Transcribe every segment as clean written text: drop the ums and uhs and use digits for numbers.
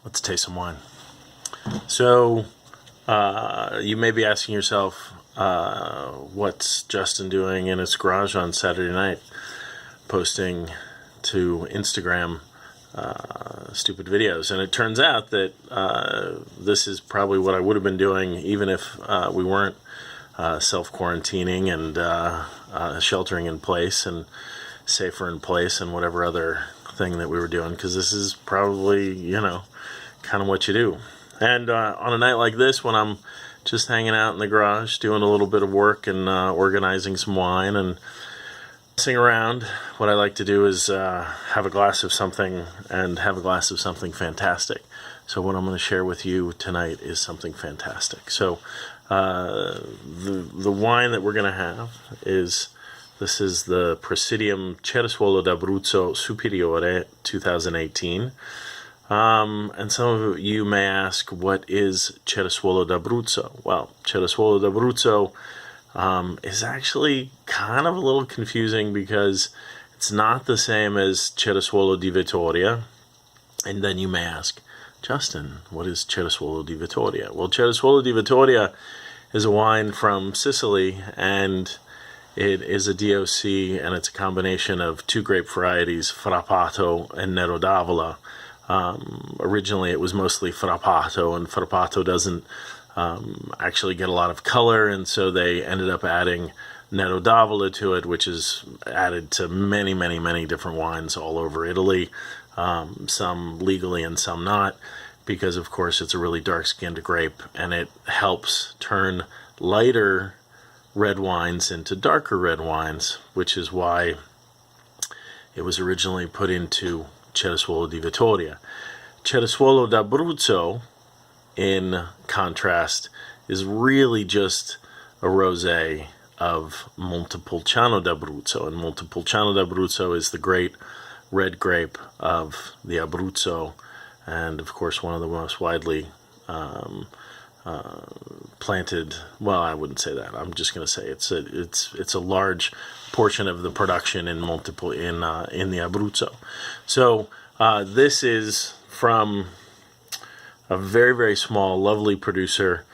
Let's taste some wine. So, you may be asking yourself, what's Justin doing in his garage on Saturday night, posting to Instagram stupid videos? And it turns out that this is probably what I would have been doing even if we weren't self-quarantining and sheltering in place and safer in place and whatever other thing that we were doing, because this is probably, kind of what you do. And on a night like this, when I'm just hanging out in the garage doing a little bit of work and organizing some wine and messing around, what I like to do is have a glass of something, and have a glass of something fantastic. So what I'm going to share with you tonight is something fantastic. So the wine that we're going to have is, this is the Praesidium Cerasuolo d'Abruzzo Superiore 2018. And some of you may ask, what is Cerasuolo d'Abruzzo? Well, Cerasuolo d'Abruzzo is actually kind of a little confusing because it's not the same as Cerasuolo di Vittoria. And then you may ask, Justin, what is Cerasuolo di Vittoria? Well, Cerasuolo di Vittoria is a wine from Sicily, and it is a DOC, and it's a combination of two grape varieties, Frappato and Nero d'Avola. Originally it was mostly Frappato, and Frappato doesn't actually get a lot of color, and so they ended up adding Nero d'Avola to it, which is added to many, many, many different wines all over Italy, some legally and some not, because of course it's a really dark-skinned grape, and it helps turn lighter red wines into darker red wines, which is why it was originally put into Cerasuolo di Vittoria. Cerasuolo d'Abruzzo, in contrast, is really just a rosé of Montepulciano d'Abruzzo, and Montepulciano d'Abruzzo is the great red grape of the Abruzzo, and of course one of the most widely planted. Well, I wouldn't say that. I'm just going to say it's a large portion of the production in the Abruzzo. So this is from a very, very small, lovely producer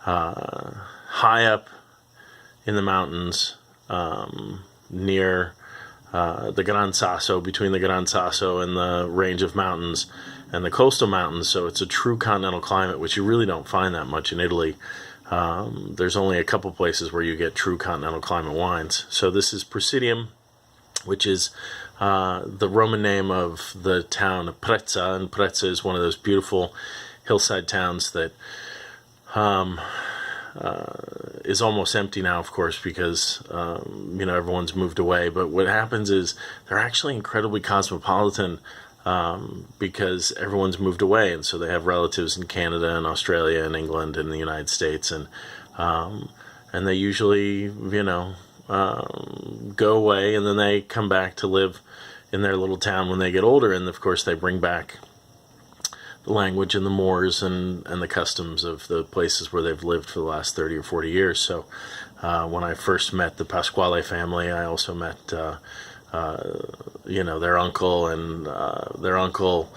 high up in the mountains near the Gran Sasso, between the Gran Sasso and the range of mountains and the coastal mountains. So it's a true continental climate, which you really don't find that much in Italy. There's only a couple places where you get true continental climate wines. So this is Praesidium, which is the Roman name of the town of Preza, and Preza is one of those beautiful hillside towns that is almost empty now, of course, because everyone's moved away. But what happens is they're actually incredibly cosmopolitan, because everyone's moved away, and so they have relatives in Canada and Australia and England and the United States, and they usually go away, and then they come back to live in their little town when they get older, and of course they bring back the language and the mores and the customs of the places where they've lived for the last 30 or 40 years. So when I first met the Pasquale family, I also met their uncle, and their uncle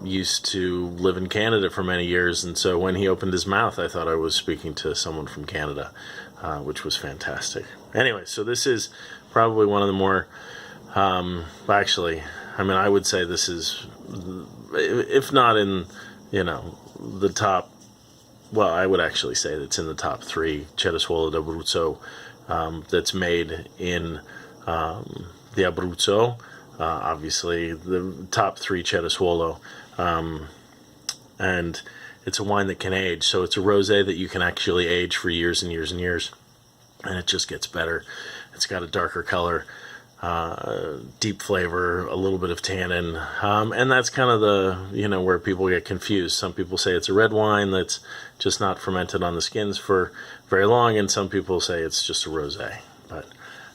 used to live in Canada for many years, and so when he opened his mouth, I thought I was speaking to someone from Canada, which was fantastic. Anyway, so this is probably one of the more, I would say this is, if not in, the top, well, I would actually say that's in the top three Cerasuolo d'Abruzzo that's made in the Abruzzo. Obviously the top three Cerasuolo, and it's a wine that can age. So it's a rosé that you can actually age for years and years and years, and it just gets better. It's got a darker color, deep flavor, a little bit of tannin, and that's kind of the where people get confused. Some people say it's a red wine that's just not fermented on the skins for very long, and some people say it's just a rosé. But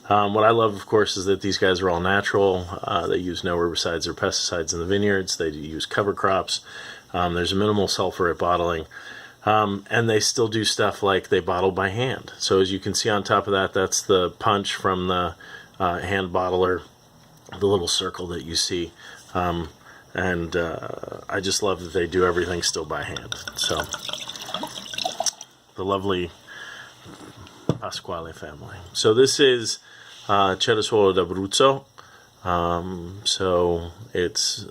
what I love, of course, is that these guys are all natural. They use no herbicides or pesticides in the vineyards. They use cover crops. There's a minimal sulfur at bottling. And they still do stuff like they bottle by hand. So as you can see on top of that, that's the punch from the hand bottler, the little circle that you see. And I just love that they do everything still by hand. So, the lovely Pasquale family. So this is Cerasuolo d'Abruzzo. So it's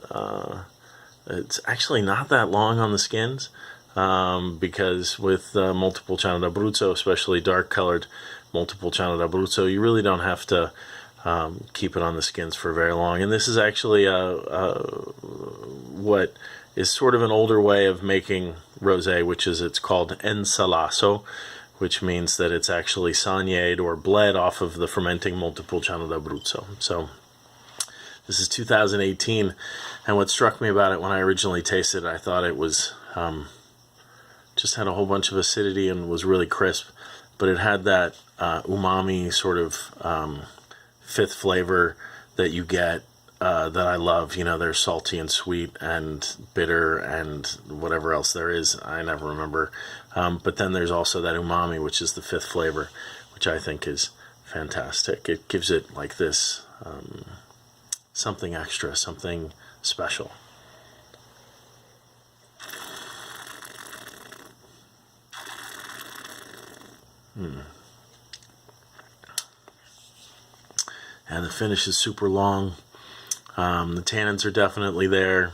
actually not that long on the skins, because with Montepulciano d'Abruzzo, especially dark colored Montepulciano d'Abruzzo, you really don't have to keep it on the skins for very long. And this is actually what is sort of an older way of making rosé, which is it's called ensalasso, which means that it's actually saignéed or bled off of the fermenting Montepulciano d'Abruzzo. So this is 2018, and what struck me about it when I originally tasted it, I thought it was just had a whole bunch of acidity and was really crisp, but it had that umami sort of fifth flavor that you get that I love. You know, they're salty and sweet and bitter and whatever else there is, I never remember. But then there's also that umami, which is the fifth flavor, which I think is fantastic. It gives it like this something extra, something special. And the finish is super long. The tannins are definitely there.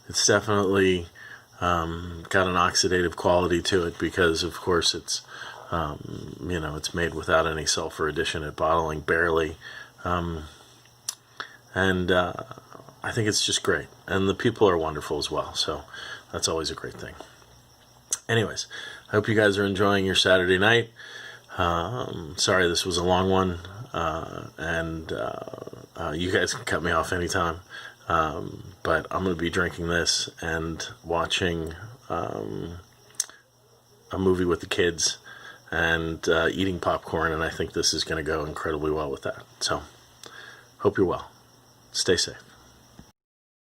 It's definitely got an oxidative quality to it because, of course, it's it's made without any sulfur addition at bottling, barely. And I think it's just great. And the people are wonderful as well, so that's always a great thing. Anyways, I hope you guys are enjoying your Saturday night. Sorry this was a long one, and you guys can cut me off anytime. But I'm going to be drinking this and watching a movie with the kids and eating popcorn, and I think this is going to go incredibly well with that. So, hope you're well. Stay safe.